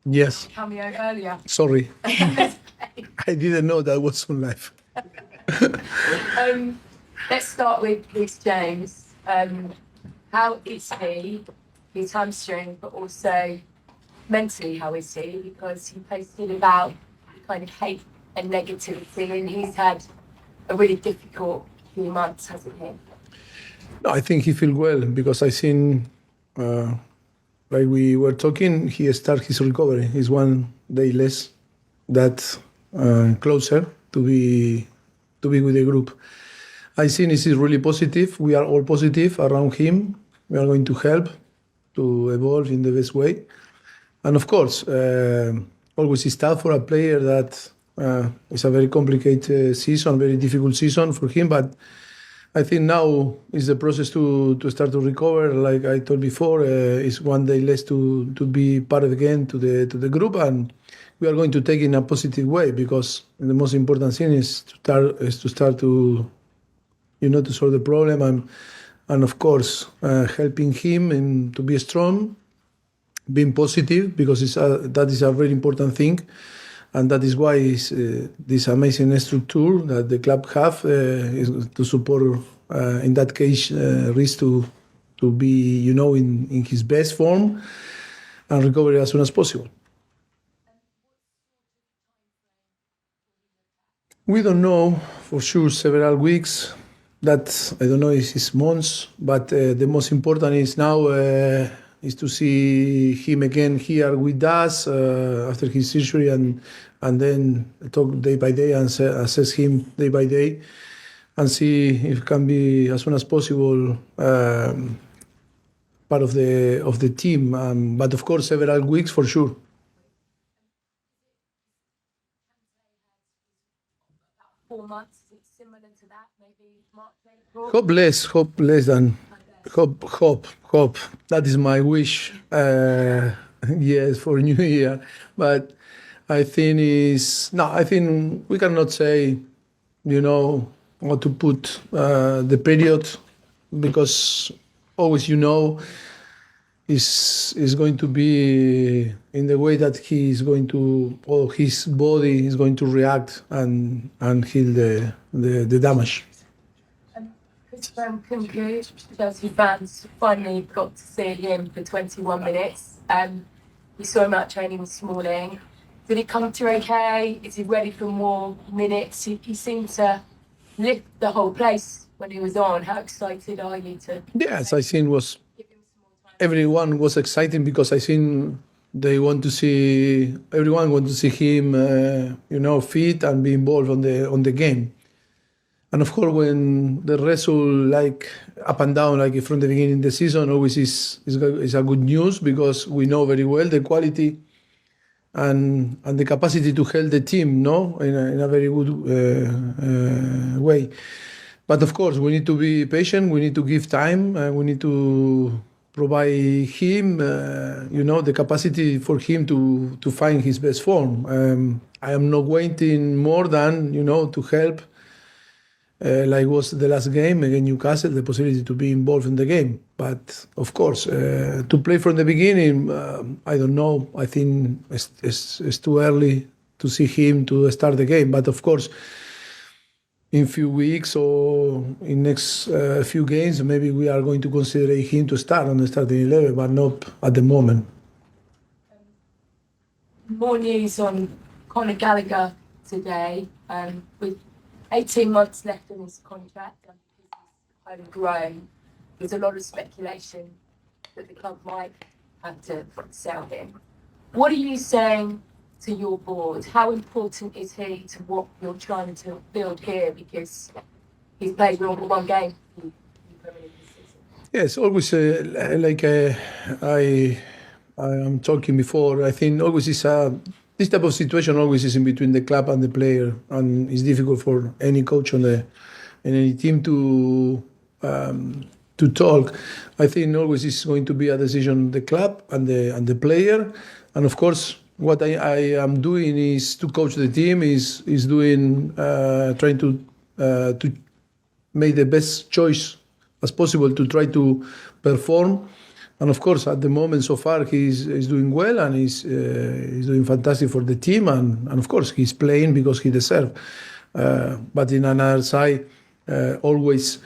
Yes. Cameo earlier. Sorry. I didn't know that was on live. Let's start with Reece James. How is he? His hamstring, but also mentally, how is he? Because he posted about kind of hate and negativity, and he's had a really difficult few months, hasn't he? No, I think he feels well because I seen, like we were talking, he started his recovery. He's 1 day less, that closer to be with the group. I think this is really positive. We are all positive around him. We are going to help to evolve in the best way. And of course, always it's tough for a player that it's a very complicated season, very difficult season for him. But I think now is the process to start to recover. Like I told before, it's 1 day less to be part again to the group, and we are going to take it in a positive way because the most important thing is to start to to solve the problem and of course helping him and to be strong, being positive because that is a very important thing. And that is why this amazing structure that the club have is to support, in that case, Reece to be, in his best form and recover as soon as possible. We don't know for sure several weeks. That I don't know if it's months, but the most important is now is to see him again here with us after his surgery and then talk day by day and assess him day by day and see if it can be as soon as possible part of the team. But of course, several weeks for sure. About 4 months, is it similar to that? Maybe March, April? Hope less than hope. That is my wish. Yes, for New Year. But I think I think we cannot say, what to put the period because always, is going to be in the way that he is going to, or his body is going to react and heal the damage. From Nkunku, Chelsea fans finally got to see him for 21 minutes. We saw him out training this morning. Did he come through okay? Is he ready for more minutes? He seemed to lift the whole place when he was on. How excited are you to? Yes, I think everyone was excited because I think everyone want to see him, fit and be involved on the game. And of course, when the result like up and down, like from the beginning of the season, always is a good news because we know very well the quality and the capacity to help the team, in a very good way. But of course, we need to be patient. We need to give time. We need to provide him, the capacity for him to find his best form. I am not waiting more than, to help. Like was the last game against Newcastle, the possibility to be involved in the game. But of course, to play from the beginning, I don't know. I think it's too early to see him to start the game. But of course, in few weeks or in next few games, maybe we are going to consider him to start on the starting 11, but not at the moment. More news on Conor Gallagher today, with 18 months left in his contract and he's homegrown. There's a lot of speculation that the club might have to sell him. What are you saying to your board? How important is he to what you're trying to build here? Because he's played only one game in Premier League this season. Yes, always like I am talking before. I think always is this type of situation always is in between the club and the player, and it's difficult for any coach in any team to talk. I think always is going to be a decision the club and the player, and of course what I am doing is to coach the team is doing trying to make the best choice as possible to try to perform And of course, at the moment so far, he's doing well and he's doing fantastic for the team. And of course, he's playing because he deserves. But in another side, always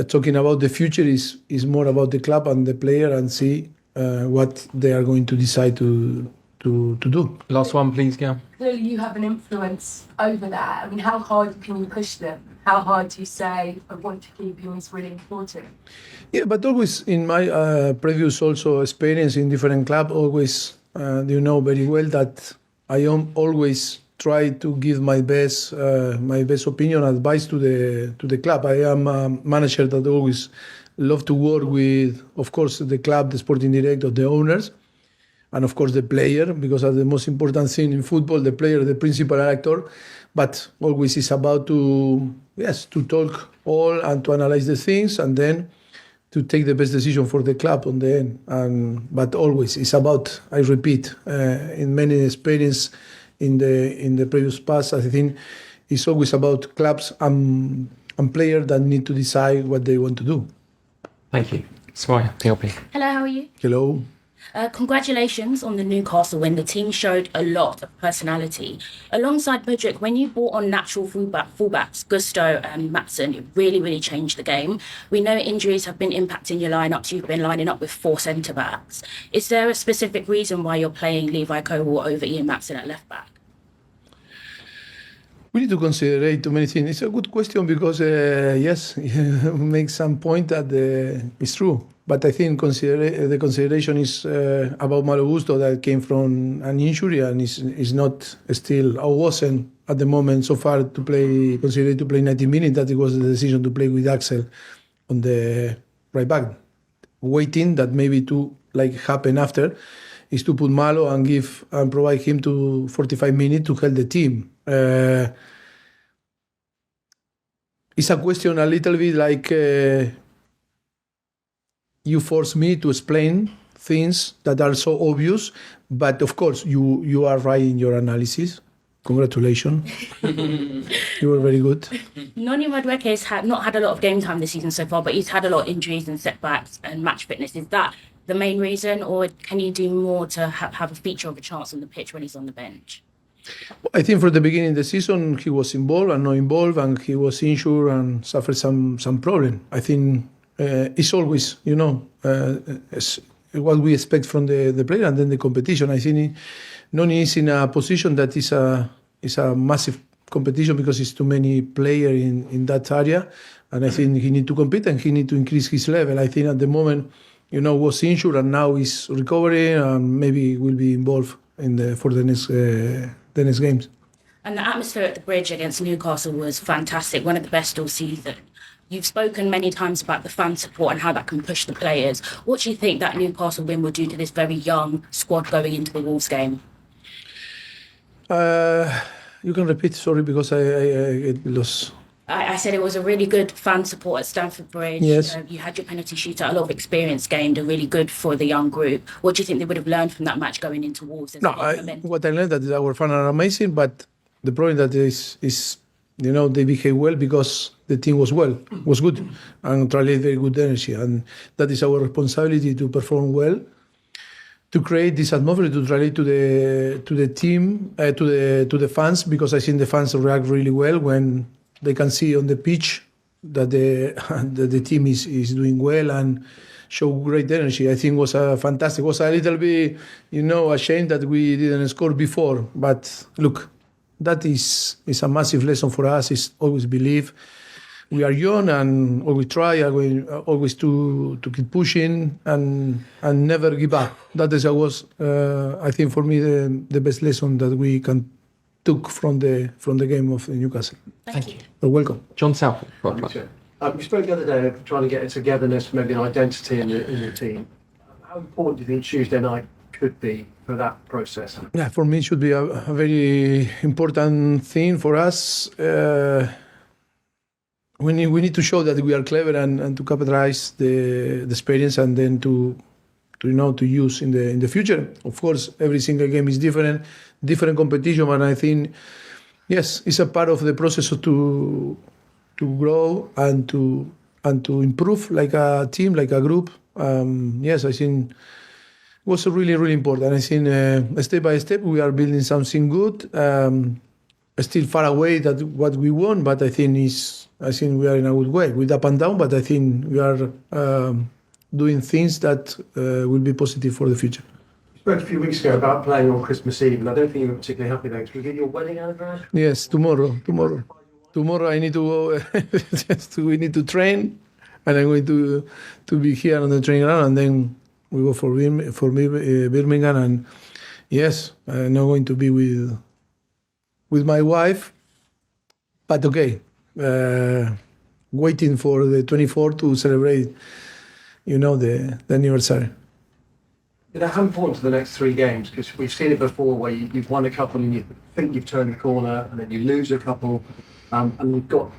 talking about the future is more about the club and the player and see what they are going to decide to do. Last one, please, Gail. Clearly, you have an influence over that. I mean, how hard can you push them? How hard do you say, I want to keep him is really important? Yeah, but always in my previous also experience in different clubs, always you know very well that I am always try to give my best opinion, advice to the club. I am a manager that always love to work with, of course, the club, the sporting director, the owners, and of course the player, because that's the most important thing in football, the player, the principal actor. But always it's about to talk all and to analyze the things and then to take the best decision for the club on the end. But always it's about, I repeat, in many experience in the previous past, I think it's always about clubs and players that need to decide what they want to do. Thank you. Swire, PLP. Hello, how are you? Hello. Congratulations on the Newcastle win. The team showed a lot of personality. Alongside Mudryk, when you brought on natural fullbacks, Gusto and Maatsen, it really, really changed the game. We know injuries have been impacting your lineups. You've been lining up with 4 centre-backs. Is there a specific reason why you're playing Levi Colwill over Ian Maatsen at left-back? We need to consider too many things. It's a good question because, yes, you make some point that it's true. But I think the consideration is about Malo Gusto that came from an injury and is not still, or wasn't at the moment so far considered to play 90 minutes, that it was the decision to play with Axel on the right back. Waiting that maybe to happen after is to put Malo and provide him to 45 minutes to help the team. It's a question a little bit like you force me to explain things that are so obvious, but of course you are right in your analysis. Congratulations. You were very good. Noni Madueke has not had a lot of game time this season so far, but he's had a lot of injuries and setbacks and match fitness. Is that the main reason, or can you do more to have a feature of a chance on the pitch when he's on the bench? I think from the beginning of the season he was involved and not involved, and he was injured and suffered some problem. I think it's always, what we expect from the player and then the competition. I think Noni is in a position that is a massive competition because it's too many players in that area, and I think he need to compete and he need to increase his level. I think at the moment, was injured and now he's recovering and maybe will be involved for the next games. And the atmosphere at the Bridge against Newcastle was fantastic, one of the best all season. You've spoken many times about the fan support and how that can push the players. What do you think that Newcastle win will do to this very young squad going into the Wolves game? You can repeat, sorry, because I lost. I said it was a really good fan support at Stamford Bridge. Yes. You had your penalty shootout, a lot of experience gained, and really good for the young group. What do you think they would have learned from that match going into Wolves? What I learned that our fans are amazing, but the problem that is they behave well because the team was good, and translate very good energy, and that is our responsibility to perform well, to create this atmosphere, to translate to the team, to the fans, because I think the fans react really well when they can see on the pitch that the team is doing well and show great energy. I think was fantastic. Was a little bit, a shame that we didn't score before. But look, that is a massive lesson for us. Is always believe. We are young and always try, always to keep pushing and never give up. That is was, I think, for me the best lesson that we can took from the game of Newcastle. Thank you. You're welcome. John Southall. We spoke the other day of trying to get a togetherness, maybe an identity in the team. How important do you think Tuesday night could be for that process? Yeah, for me it should be a very important thing for us. We need to show that we are clever and to capitalize the experience and then to use in the future. Of course, every single game is different competition, and I think yes, it's a part of the process to grow and to improve like a team, like a group. Yes, I think it was really, really important. I think step by step we are building something good. Still far away that what we want, but I think we are in a good way with up and down. But I think we are doing things that will be positive for the future. You spoke a few weeks ago about playing on Christmas Eve, and I don't think you were particularly happy then. Can we get your wedding anniversary? Yes, tomorrow. Tomorrow I need to go. We need to train, and I'm going to be here on the training ground, and then we go for Birmingham, and yes, I'm not going to be with my wife, but okay, waiting for the 24th to celebrate, the anniversary. How important are the next 3 games? Because we've seen it before where you've won a couple and you think you've turned the corner, and then you lose a couple, and you've got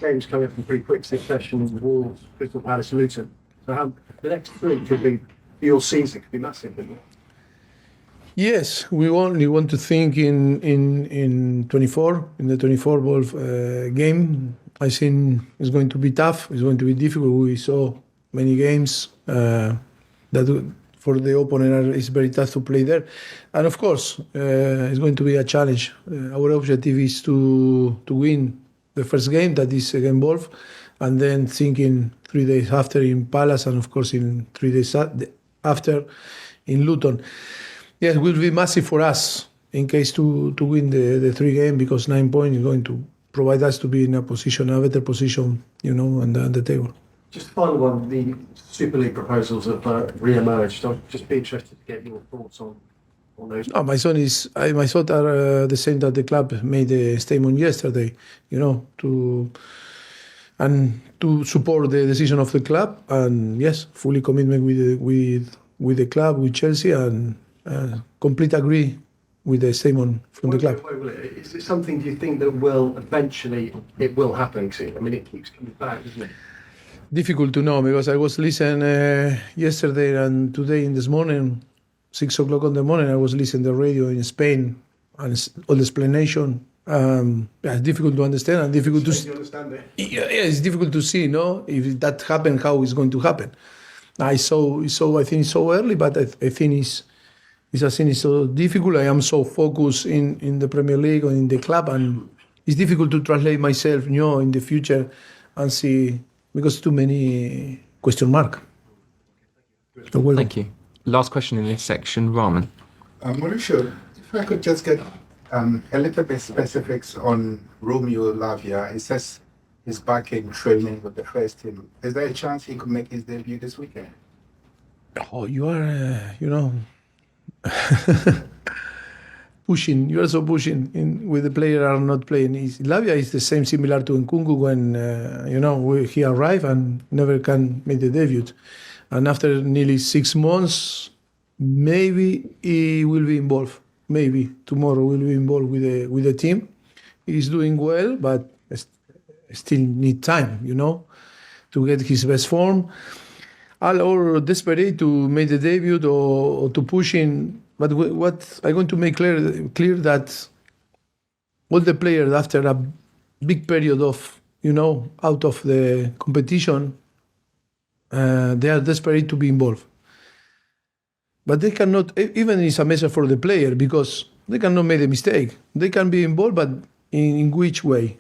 games coming up in pretty quick succession: Wolves, Crystal Palace, Luton. So the next 3 could be your season, could be massive, couldn't it? Yes, we only want to think in 24, in the 24 Wolf game. I think it's going to be tough. It's going to be difficult. We saw many games that for the opponent it's very tough to play there. And of course, it's going to be a challenge. Our objective is to win the first game, that is against Wolf, and then thinking 3 days after in Palace, and of course in 3 days after in Luton. Yes, it will be massive for us in case to win the 3 game, because 9 points is going to provide us to be in a better position, on the table. Just the final one, the Super League proposals have re-emerged. I'd just be interested to get your thoughts on those. No, my thoughts are the same that the club made a statement yesterday, to support the decision of the club, and yes, fully commitment with the club, with Chelsea, and complete agree with the statement from the club. Is it something, do you think, that will eventually happen? I mean, it keeps coming back, doesn't it? Difficult to know, because I was listening yesterday and today this morning, 6 o'clock in the morning, I was listening to the radio in Spain, and all the explanation. It's difficult to understand and difficult to understand it. Yeah, it's difficult to see, if that happened, how it's going to happen. I think it's so early, but I think it's so difficult. I am so focused in the Premier League or in the club, and it's difficult to translate myself, in the future and see, because too many question mark. Thank you. Last question in this section, Rahman. Mauricio, if I could just get a little bit specifics on Romeo Lavia. It says he's back in training with the first team. Is there a chance he could make his debut this weekend? Oh, you are, pushing. You are so pushing with the player are not playing. Lavia is the same, similar to Nkunku when he arrived and never can make the debut. And after nearly 6 months, maybe he will be involved. Maybe tomorrow will be involved with the team. He's doing well, but still need time, to get his best form. Or desperate to make the debut or to push in. But what I'm going to make clear that all the players, after a big period of, out of the competition, they are desperate to be involved. But they cannot, even it's a message for the player, because they cannot make a mistake. They can be involved, but in which way,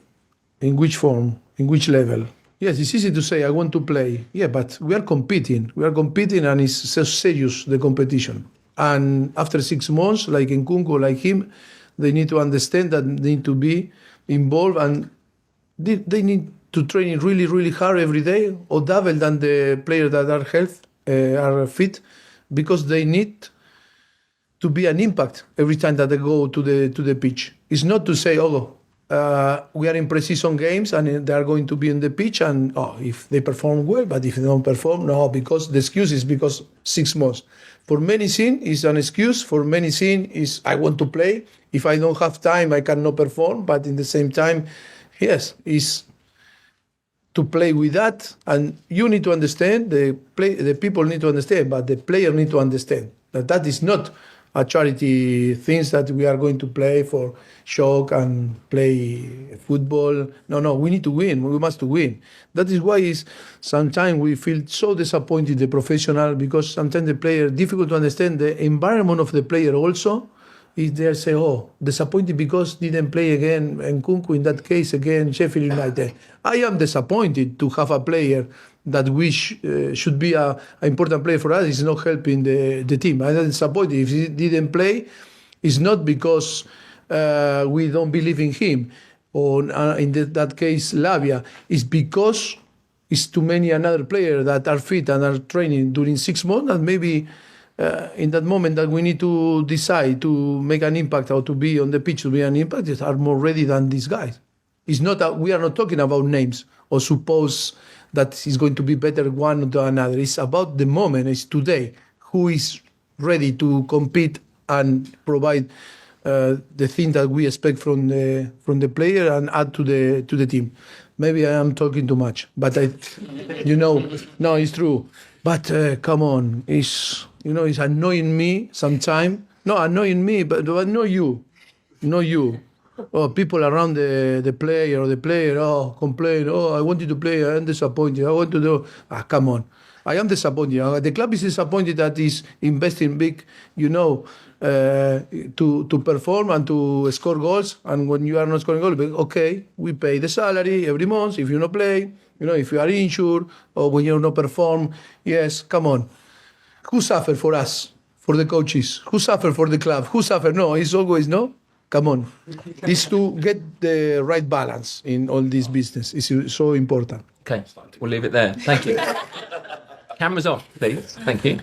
in which form, in which level. Yes, it's easy to say, I want to play. Yeah, but we are competing. And it's so serious, the competition. And after 6 months, like Nkunku, like him, they need to understand that they need to be involved, and they need to train really, really hard every day, or double than the players that are fit, because they need to be an impact every time that they go to the pitch. It's not to say, we are in pre-season games and they are going to be in the pitch, and if they perform well, but if they don't perform, no, because the excuse is because 6 months. For many things, it's an excuse. For many things, is I want to play. If I don't have time, I cannot perform. But in the same time, yes, is to play with that. And you need to understand, the people need to understand, but the player need to understand that is not a charity things that we are going to play for shock and play football. No, we need to win. We must win. That is why sometimes we feel so disappointed, the professional, because sometimes the player, difficult to understand the environment of the player also. Is they say, oh, disappointed because didn't play again, and Nkunku in that case again, Sheffield United. I am disappointed to have a player that we should be an important player for us. Is not helping the team. I'm disappointed. If he didn't play, it's not because we don't believe in him, or in that case, Lavia. It's because it's too many another players that are fit and are training during 6 months, and maybe in that moment that we need to decide to make an impact or to be on the pitch to be an impact, they are more ready than these guys. It's not we are not talking about names or suppose that it's going to be better one than another. It's about the moment. It's today. Who is ready to compete and provide the thing that we expect from the player and add to the team. Maybe I am talking too much, but no, it's true. But come on, it's annoying me sometimes. No, annoying me, but not you. Oh, people around the player, oh, complain, oh, I wanted to play, I am disappointed, I want to do. Come on. I am disappointed. The club is disappointed that is investing big, to perform and to score goals. And when you are not scoring goals, okay, we pay the salary every month. If you not play, if you are injured or when you not perform, yes, come on. Who suffer for us, for the coaches? Who suffer for the club? Who suffer? No, it's always no. Come on. It's to get the right balance in all this business. It's so important. Okay, we'll leave it there. Thank you. Cameras off, please. Thank you.